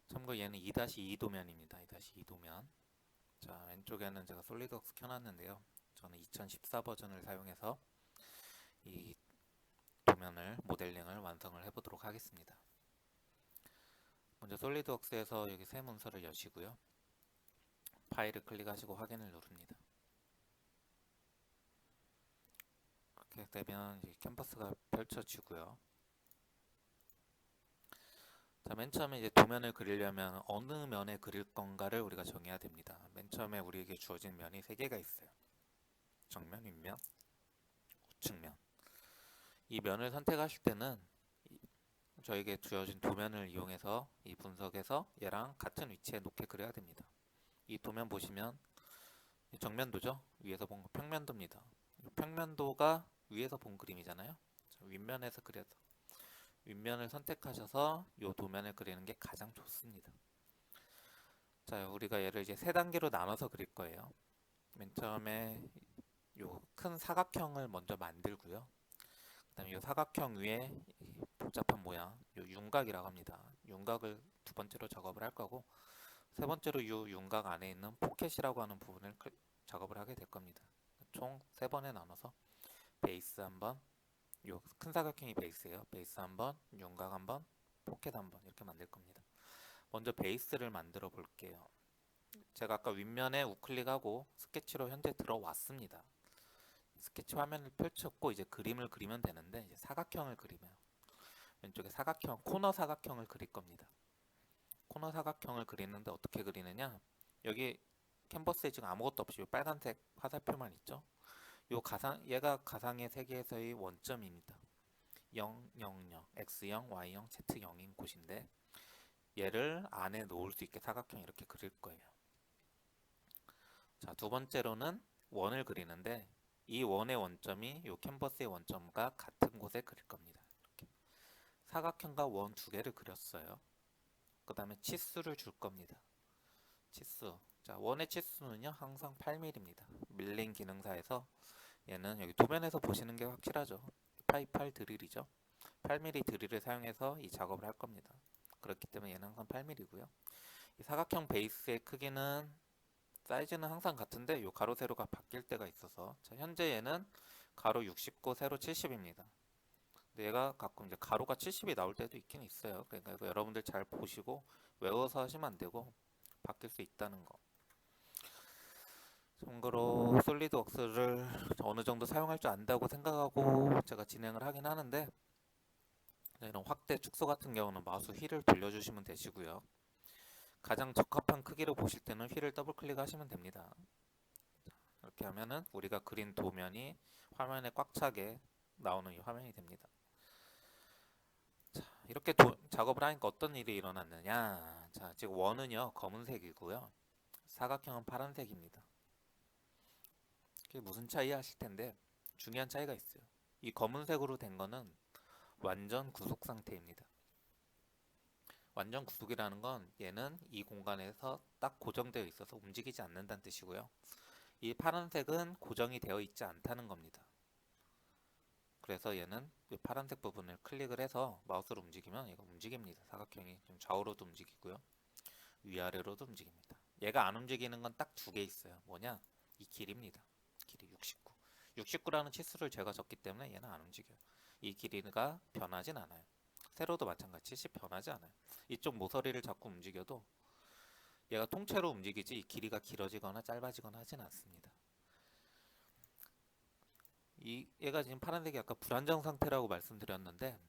참고로 얘는 2-2 도면입니다. 2-2 도면. 자, 왼쪽에는 제가 솔리드웍스 켜놨는데요. 저는 2014 버전을 사용해서 이 도면을 모델링을 완성을 해보도록 하겠습니다. 먼저 솔리드웍스에서 여기 새 문서를 여시고요. 파일을 클릭하시고 확인을 누릅니다. 그렇게 되면 이제 캔버스가 펼쳐지고요. 자, 맨 처음에 이제 도면을 그리려면 어느 면에 그릴 건가를 우리가 정해야 됩니다. 맨 처음에 우리에게 주어진 면이 3개가 있어요. 정면, 윗면, 우측면. 이 면을 선택하실 때는 저에게 주어진 도면을 이용해서 이 분석에서 얘랑 같은 위치에 놓게 그려야 됩니다. 이 도면 보시면 정면도죠. 위에서 본 거 평면도입니다. 평면도가 위에서 본 그림이잖아요. 자, 윗면에서 그려서 윗면을 선택하셔서 이 도면을 그리는 게 가장 좋습니다. 자, 우리가 얘를 이제 3단계로 나눠서 그릴 거예요. 맨 처음에 요 큰 사각형을 먼저 만들고요. 그 다음에 이 사각형 위에 복잡한 모양, 요 윤곽이라고 합니다. 윤곽을 2번째로 작업을 할 거고, 3번째로 이 윤곽 안에 있는 포켓이라고 하는 부분을 작업을 하게 될 겁니다. 총 3번에 나눠서 베이스 한번, 요 큰 사각형이 베이스예요. 베이스 한번, 윤곽 한번, 포켓 한번 이렇게 만들 겁니다. 먼저 베이스를 만들어 볼게요. 제가 아까 윗면에 우클릭하고 스케치로 현재 들어왔습니다. 스케치 화면을 펼쳤고 이제 그림을 그리면 되는데, 이제 사각형을 그리면 왼쪽에 사각형, 코너 사각형을 그릴 겁니다. 코너 사각형을 그리는데 어떻게 그리느냐, 여기 캔버스에 지금 아무것도 없이 빨간색 화살표만 있죠. 얘가 가상의 세계에서의 원점입니다. 0, 0, 0, x0, y0, z0인 곳인데, 얘를 안에 놓을 수 있게 사각형 이렇게 그릴 거예요. 자, 2번째로는 원을 그리는데, 이 원의 원점이 이 캔버스의 원점과 같은 곳에 그릴 겁니다. 이렇게. 사각형과 원 2개를 그렸어요. 그 다음에 치수를 줄 겁니다. 치수. 자, 원의 치수는요, 항상 8mm입니다. 밀링 기능사에서 얘는 여기 도면에서 보시는 게 확실하죠. 파이 8 드릴이죠. 8mm 드릴을 사용해서 이 작업을 할 겁니다. 그렇기 때문에 얘는 항상 8mm고요. 이 사각형 베이스의 크기는 사이즈는 항상 같은데 요 가로 세로가 바뀔 때가 있어서, 자, 현재 얘는 가로 69, 세로 70입니다. 근데 얘가 가끔 이제 가로가 70이 나올 때도 있긴 있어요. 그러니까 이거 여러분들 잘 보시고 외워서 하시면 안 되고 바뀔 수 있다는 거. 참고로 솔리드웍스를 어느 정도 사용할 줄 안다고 생각하고 제가 진행을 하긴 하는데, 이런 확대 축소 같은 경우는 마우스 휠을 돌려주시면 되시고요. 가장 적합한 크기로 보실 때는 휠을 더블 클릭하시면 됩니다. 이렇게 하면은 우리가 그린 도면이 화면에 꽉 차게 나오는 이 화면이 됩니다. 자, 이렇게 작업을 하니까 어떤 일이 일어났느냐. 자, 지금 원은요 검은색이고요, 사각형은 파란색입니다. 그게 무슨 차이 하실 텐데, 중요한 차이가 있어요. 이 검은색으로 된 거는 완전 구속 상태입니다. 완전 구속이라는 건 얘는 이 공간에서 딱 고정되어 있어서 움직이지 않는다는 뜻이고요. 이 파란색은 고정이 되어 있지 않다는 겁니다. 그래서 얘는 이 파란색 부분을 클릭을 해서 마우스로 움직이면 얘가 움직입니다. 사각형이 좀 좌우로도 움직이고요, 위아래로도 움직입니다. 얘가 안 움직이는 건 딱 2개 있어요. 뭐냐? 이 길입니다. 길이 69. 69라는 치수를 제가 적기 때문에 얘는 안 움직여요. 이 길이가 변하진 않아요. 세로도 마찬가지 70 변하지 않아요. 이쪽 모서리를 자꾸 움직여도 얘가 통째로 움직이지 이 길이가 길어지거나 짧아지거나 하진 않습니다. 얘가 지금 파란색이 아까 불안정 상태라고 말씀드렸는데,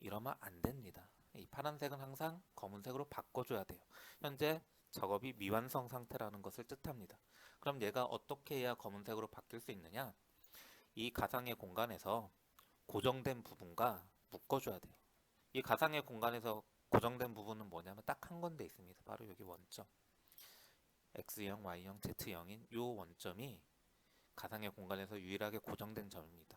이러면 안 됩니다. 이 파란색은 항상 검은색으로 바꿔줘야 돼요. 현재 작업이 미완성 상태라는 것을 뜻합니다. 그럼 얘가 어떻게 해야 검은색으로 바뀔 수 있느냐? 이 가상의 공간에서 고정된 부분과 묶어줘야 돼요. 이 가상의 공간에서 고정된 부분은 뭐냐면 딱 한 군데 있습니다. 바로 여기 원점. X0, Y0, Z0인 이 원점이 가상의 공간에서 유일하게 고정된 점입니다.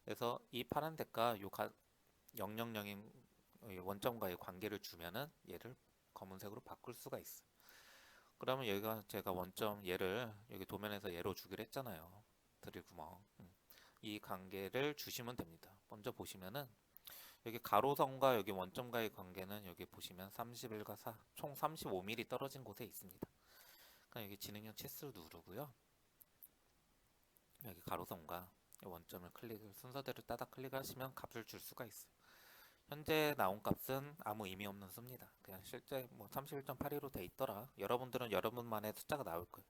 그래서 이 파란색과 이 000인 원점과의 관계를 주면은 얘를 검은색으로 바꿀 수가 있어요. 그러면 여기가 제가 원점 얘를 여기 도면에서 얘로 주기로 했잖아요. 드릴 구멍. 이 관계를 주시면 됩니다. 먼저 보시면은 여기 가로선과 여기 원점과의 관계는 여기 보시면 31과 4, 총 35mm 떨어진 곳에 있습니다. 그럼 여기 진행형 치수 누르고요. 여기 가로선과 원점을 클릭을 순서대로 따닥 클릭하시면 값을 줄 수가 있어요. 현재 나온 값은 아무 의미 없는 수입니다. 그냥 실제 뭐 31.82로 돼 있더라. 여러분들은 여러분만의 숫자가 나올 거예요.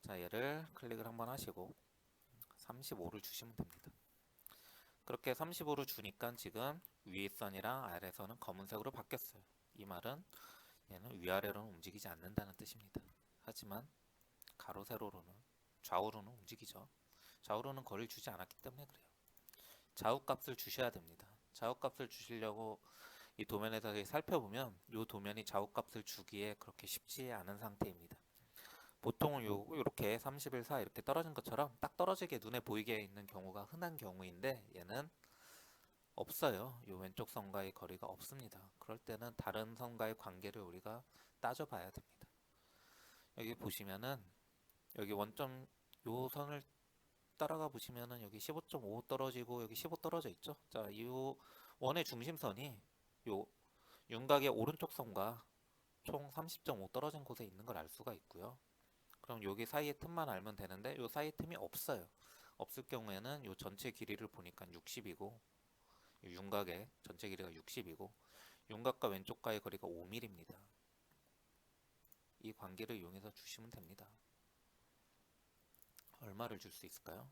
자, 얘를 클릭을 한번 하시고 35를 주시면 됩니다. 그렇게 35를 주니까 지금 위에 선이랑 아래 선은 검은색으로 바뀌었어요. 이 말은 얘는 위아래로는 움직이지 않는다는 뜻입니다. 하지만 가로 세로로는 좌우로는 움직이죠. 좌우로는 거리를 주지 않았기 때문에 그래요. 좌우값을 주셔야 됩니다. 좌우값을 주시려고 이 도면에서 살펴보면 이 도면이 좌우값을 주기에 그렇게 쉽지 않은 상태입니다. 보통은 요렇게 31, 4 이렇게 떨어진 것처럼 딱 떨어지게 눈에 보이게 있는 경우가 흔한 경우인데 얘는 없어요. 요 왼쪽 선과의 거리가 없습니다. 그럴 때는 다른 선과의 관계를 우리가 따져봐야 됩니다. 여기 보시면은 여기 원점 요 선을 따라가 보시면은 여기 15.5 떨어지고 여기 15 떨어져 있죠. 자, 이 원의 중심선이 요 윤곽의 오른쪽 선과 총 30.5 떨어진 곳에 있는 걸 알 수가 있고요. 그럼 여기 사이의 틈만 알면 되는데 요 사이의 틈이 없어요. 없을 경우에는 요 전체 길이를 보니까 60이고 윤곽의 전체 길이가 60이고 윤곽과 왼쪽과의 거리가 5mm입니다. 이 관계를 이용해서 주시면 됩니다. 얼마를 줄 수 있을까요?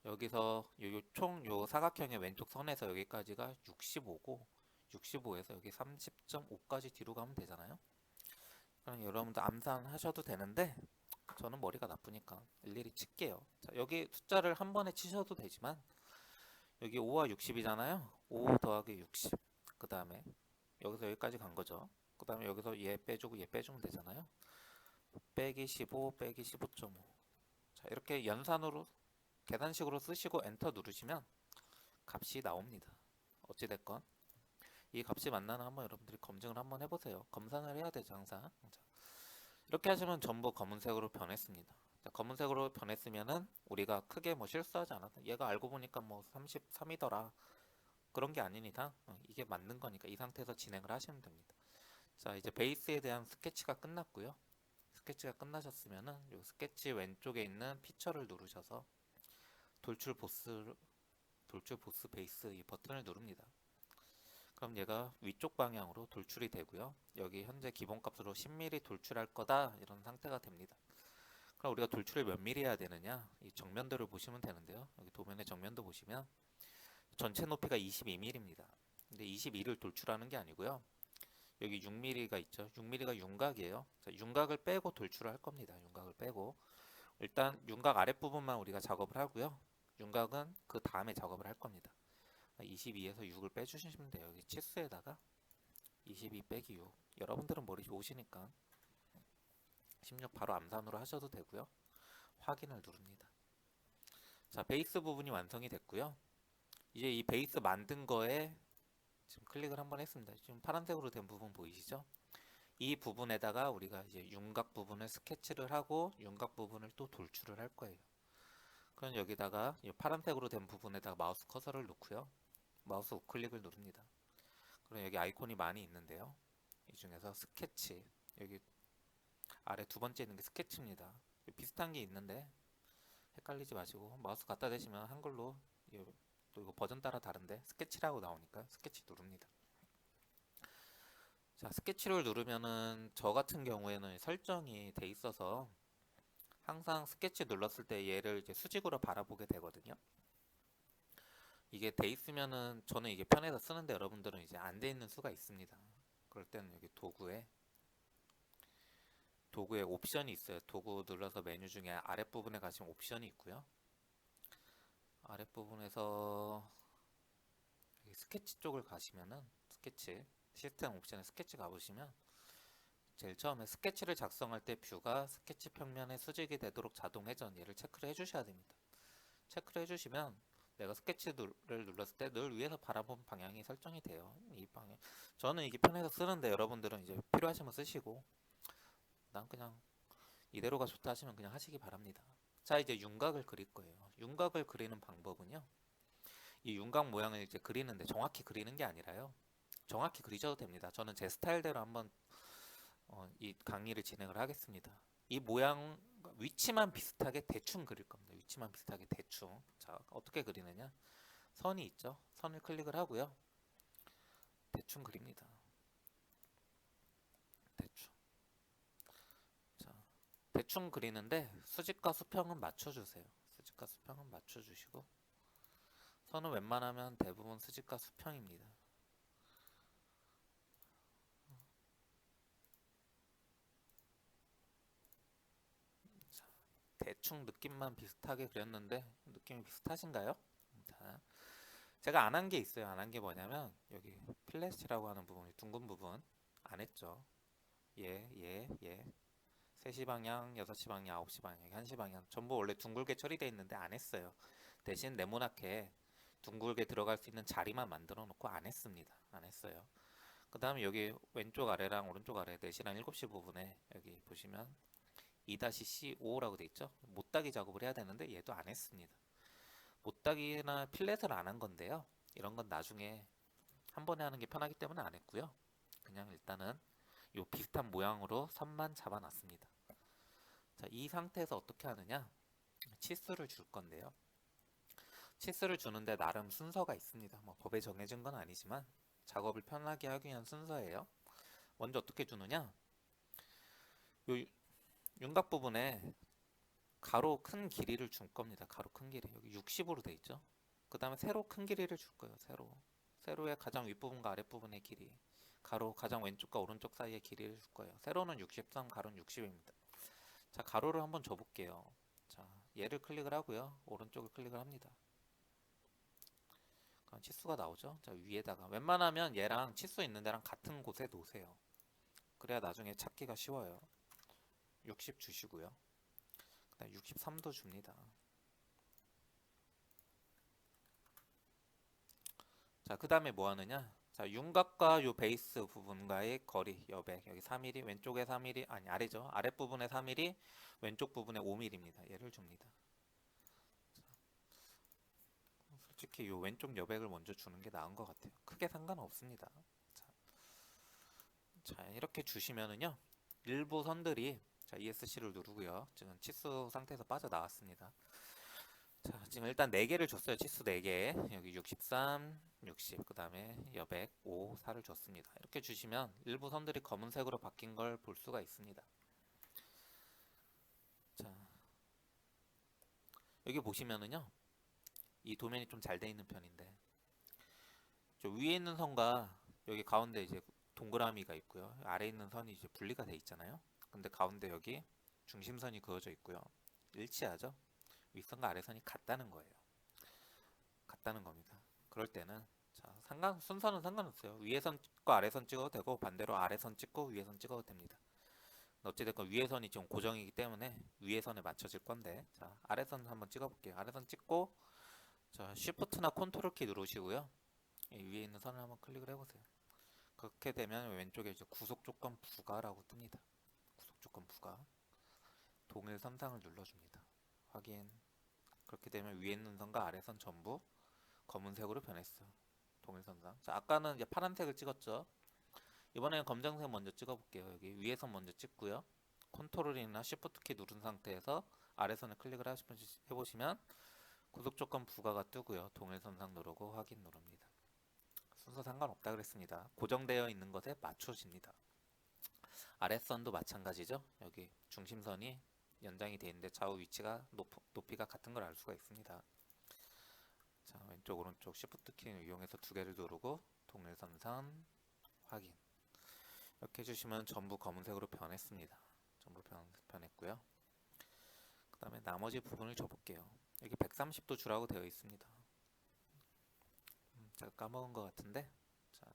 여기서 총 사각형의 왼쪽 선에서 여기까지가 65고 65에서 여기 30.5까지 뒤로 가면 되잖아요. 그럼 여러분들 암산하셔도 되는데 저는 머리가 나쁘니까 일일이 칠게요. 자, 여기 숫자를 한 번에 치셔도 되지만 여기 5와 60이잖아요. 5 더하기 60. 그 다음에 여기서 여기까지 간 거죠. 그 다음에 여기서 얘 빼주고 얘 빼주면 되잖아요. 빼기 15 빼기 15.5. 자, 이렇게 연산으로 계산식으로 쓰시고 엔터 누르시면 값이 나옵니다. 어찌됐건 이 값이 맞나는 한번 여러분들이 검증을 한번 해보세요. 검산을 해야 되죠 항상. 자, 이렇게 하시면 전부 검은색으로 변했습니다. 자, 검은색으로 변했으면은 우리가 크게 뭐 실수하지 않았다. 얘가 알고 보니까 뭐 33이더라. 그런 게 아닌 이상 이게 맞는 거니까 이 상태에서 진행을 하시면 됩니다. 자, 이제 베이스에 대한 스케치가 끝났고요. 스케치가 끝나셨으면은 요 스케치 왼쪽에 있는 피처를 누르셔서 돌출 보스 베이스 이 버튼을 누릅니다. 그럼 얘가 위쪽 방향으로 돌출이 되고요. 여기 현재 기본값으로 10mm 돌출할 거다 이런 상태가 됩니다. 그럼 우리가 돌출을 몇 mm 해야 되느냐? 이 정면도를 보시면 되는데요. 여기 도면의 정면도 보시면 전체 높이가 22mm입니다. 근데 22를 돌출하는 게 아니고요. 여기 6mm가 있죠. 6mm가 윤곽이에요. 윤곽을 빼고 돌출을 할 겁니다. 윤곽을 빼고 일단 윤곽 아랫부분만 우리가 작업을 하고요. 윤곽은 그 다음에 작업을 할 겁니다. 22에서 6을 빼주시면 돼요. 여기 치수에다가 22 빼기 6. 여러분들은 머리 좋으시니까 16 바로 암산으로 하셔도 되고요. 확인을 누릅니다. 자, 베이스 부분이 완성이 됐고요. 이제 이 베이스 만든 거에 지금 클릭을 한번 했습니다. 지금 파란색으로 된 부분 보이시죠? 이 부분에다가 우리가 이제 윤곽 부분을 스케치를 하고 윤곽 부분을 또 돌출을 할 거예요. 그럼 여기다가 이 파란색으로 된 부분에다가 마우스 커서를 놓고요. 마우스 우클릭을 누릅니다. 그럼 여기 아이콘이 많이 있는데요. 이 중에서 스케치, 여기 아래 두 번째 있는 게 스케치입니다. 비슷한 게 있는데 헷갈리지 마시고 마우스 갖다 대시면 한글로 또 이거 버전 따라 다른데 스케치라고 나오니까 스케치 누릅니다. 자, 스케치를 누르면은 저 같은 경우에는 설정이 돼 있어서 항상 스케치 눌렀을 때 얘를 이제 수직으로 바라보게 되거든요. 이게 돼 있으면은 저는 이게 편해서 쓰는데 여러분들은 이제 안 돼 있는 수가 있습니다. 그럴 때는 여기 도구에 옵션이 있어요. 도구 눌러서 메뉴 중에 아랫부분에 가시면 옵션이 있고요. 아랫부분에서 스케치 쪽을 가시면은 스케치 시스템 옵션에 스케치 가보시면 제일 처음에 스케치를 작성할 때 뷰가 스케치 평면에 수직이 되도록 자동 회전 얘를 체크를 해주셔야 됩니다. 체크를 해주시면 내가 스케치를 눌렀을 때 늘 위에서 바라본 방향이 설정이 돼요. 이 방향 저는 이게 편해서 쓰는데 여러분들은 이제 필요하시면 쓰시고 난 그냥 이대로가 좋다 하시면 그냥 하시기 바랍니다. 자, 이제 윤곽을 그릴 거예요. 윤곽을 그리는 방법은요. 이 윤곽 모양을 이제 그리는데 정확히 그리는 게 아니라요. 정확히 그리셔도 됩니다. 저는 제 스타일대로 한번 이 강의를 진행을 하겠습니다. 이 모양 위치만 비슷하게 대충 그릴 겁니다. 위치만 비슷하게 대충. 자, 어떻게 그리느냐? 선이 있죠. 선을 클릭을 하고요. 대충 그립니다. 대충. 자, 대충 그리는데 수직과 수평은 맞춰주세요. 수직과 수평은 맞춰주시고 선은 웬만하면 대부분 수직과 수평입니다. 자, 대충 느낌만 비슷하게 그렸는데 느낌이 비슷하신가요? 자, 제가 안 한 게 있어요. 안 한 게 뭐냐면 여기 플래시라고 하는 부분, 둥근 부분 안 했죠. 예. 3시 방향, 6시 방향, 9시 방향, 1시 방향 전부 원래 둥글게 처리되어 있는데 안 했어요. 대신 네모나게 둥글게 들어갈 수 있는 자리만 만들어 놓고 안 했습니다. 안 했어요. 그 다음에 여기 왼쪽 아래랑 오른쪽 아래 4시랑 7시 부분에 여기 보시면 2-C5라고 돼 있죠. 못따기 작업을 해야 되는데 얘도 안 했습니다. 못따기나 필렛을 안 한 건데요. 이런 건 나중에 한 번에 하는 게 편하기 때문에 안 했고요. 그냥 일단은 요 비슷한 모양으로 선만 잡아놨습니다. 자, 이 상태에서 어떻게 하느냐? 치수를 줄 건데요. 치수를 주는데 나름 순서가 있습니다. 뭐 법에 정해진 건 아니지만 작업을 편하게 하기 위한 순서예요. 먼저 어떻게 주느냐? 요 윤곽 부분에 가로 큰 길이를 줄 겁니다. 가로 큰 길이 여기 60으로 돼 있죠. 그 다음에 세로 큰 길이를 줄 거예요. 세로의 가장 윗부분과 아랫부분의 길이, 가로 가장 왼쪽과 오른쪽 사이의 길이를 줄 거예요. 세로는 63, 가로는 60입니다. 자, 가로를 한번 줘볼게요. 자, 얘를 클릭을 하고요. 오른쪽을 클릭을 합니다. 그럼 치수가 나오죠. 자, 위에다가 웬만하면 얘랑 치수 있는 데랑 같은 곳에 놓으세요. 그래야 나중에 찾기가 쉬워요. 60 주시고요. 그다음 63도 줍니다. 자, 그 다음에 뭐 하느냐? 자, 윤곽과 요 베이스 부분과의 거리, 여백. 여기 3mm, 왼쪽에 3mm, 아니, 아래죠. 아랫부분에 3mm, 왼쪽 부분에 5mm입니다. 얘를 줍니다. 솔직히 요 왼쪽 여백을 먼저 주는 게 나은 것 같아요. 크게 상관없습니다. 자, 이렇게 주시면은요. 일부 선들이 자, ESC를 누르고요. 지금 치수 상태에서 빠져나왔습니다. 자, 지금 일단 4개를 줬어요. 치수 4개. 여기 63, 60, 그 다음에 여백 5, 4를 줬습니다. 이렇게 주시면 일부 선들이 검은색으로 바뀐 걸 볼 수가 있습니다. 자, 여기 보시면은요. 이 도면이 좀 잘 돼 있는 편인데 저 위에 있는 선과 여기 가운데 이제 동그라미가 있고요. 아래에 있는 선이 이제 분리가 돼 있잖아요. 근데 가운데 여기 중심선이 그어져 있고요. 일치하죠? 윗선과 아래선이 같다는 거예요. 같다는 겁니다. 그럴 때는 자, 순서는 상관없어요. 위에 선 찍고 아래 선 찍어도 되고 반대로 아래 선 찍고 위에 선 찍어도 됩니다. 어찌됐건 위에 선이 지금 고정이기 때문에 위에 선에 맞춰질 건데 자, 아래 선 한번 찍어볼게요. 아래 선 찍고 자, Shift나 컨트롤 키 누르시고요. 위에 있는 선을 한번 클릭을 해보세요. 그렇게 되면 왼쪽에 이제 구속 조건 부가라고 뜹니다. 구속 조건 부가. 동일 선상을 눌러줍니다. 확인. 그렇게 되면 위에 있는 선과 아래 선 전부 검은색으로 변했어요. 동일선상. 자, 아까는 이제 파란색을 찍었죠. 이번에는 검정색 먼저 찍어볼게요. 여기 위에선 먼저 찍고요. 컨트롤이나 Shift 키 누른 상태에서 아래선을 클릭을 해보시면 구속 조건 부가가 뜨고요. 동일선상 누르고 확인 누릅니다. 순서 상관없다 그랬습니다. 고정되어 있는 것에 맞춰집니다. 아랫선도 마찬가지죠. 여기 중심선이 연장이 되어 있는데 좌우 위치가 높이가 같은 걸 알 수가 있습니다. 자, 왼쪽 오른쪽 Shift 키를 이용해서 두 개를 누르고 동일선상 확인. 이렇게 해주시면 전부 검은색으로 변했습니다. 전부 변했고요. 그 다음에 나머지 부분을 줘볼게요. 여기 130도 주라고 되어 있습니다. 제가 까먹은 것 같은데 자,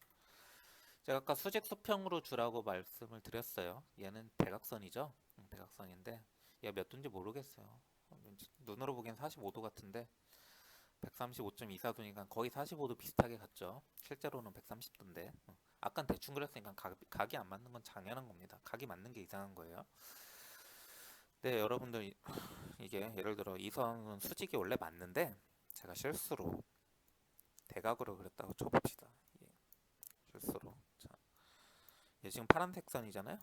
제가 아까 수직 수평으로 주라고 말씀을 드렸어요. 얘는 대각선이죠. 대각선인데 얘가 몇 도인지 모르겠어요. 눈으로 보기엔 45도 같은데 135.24도니까 거의 45도 비슷하게 갔죠. 실제로는 130도인데 아깐 대충 그렸으니까 각이 안 맞는 건 당연한 겁니다. 각이 맞는 게 이상한 거예요. 네, 여러분들 이게 예를 들어 이 선은 수직이 원래 맞는데 제가 실수로 대각으로 그렸다고 쳐봅시다. 예, 실수로. 자, 얘 지금 파란색 선이잖아요.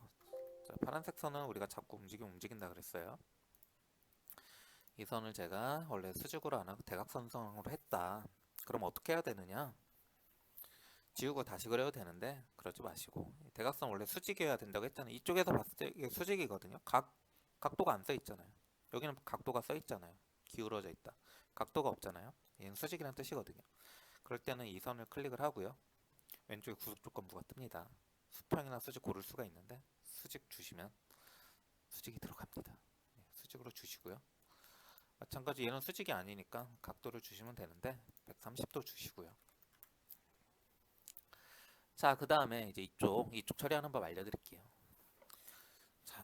자, 파란색 선은 우리가 자꾸 움직인다 그랬어요. 이 선을 제가 원래 수직으로 안 하고 대각선상으로 했다. 그럼 어떻게 해야 되느냐? 지우고 다시 그려도 되는데 그러지 마시고, 대각선 원래 수직이어야 된다고 했잖아요. 이쪽에서 봤을 때 이게 수직이거든요. 각도가 안 써 있잖아요. 여기는 각도가 써 있잖아요. 기울어져 있다. 각도가 없잖아요. 얘는 수직이라는 뜻이거든요. 그럴 때는 이 선을 클릭을 하고요. 왼쪽에 구속 조건부가 뜹니다. 수평이나 수직 고를 수가 있는데 수직 주시면 수직이 들어갑니다. 수직으로 주시고요. 마찬가지 얘는 수직이 아니니까 각도를 주시면 되는데 130도 주시고요. 자, 그 다음에 이제 이쪽 처리하는 법 알려드릴게요.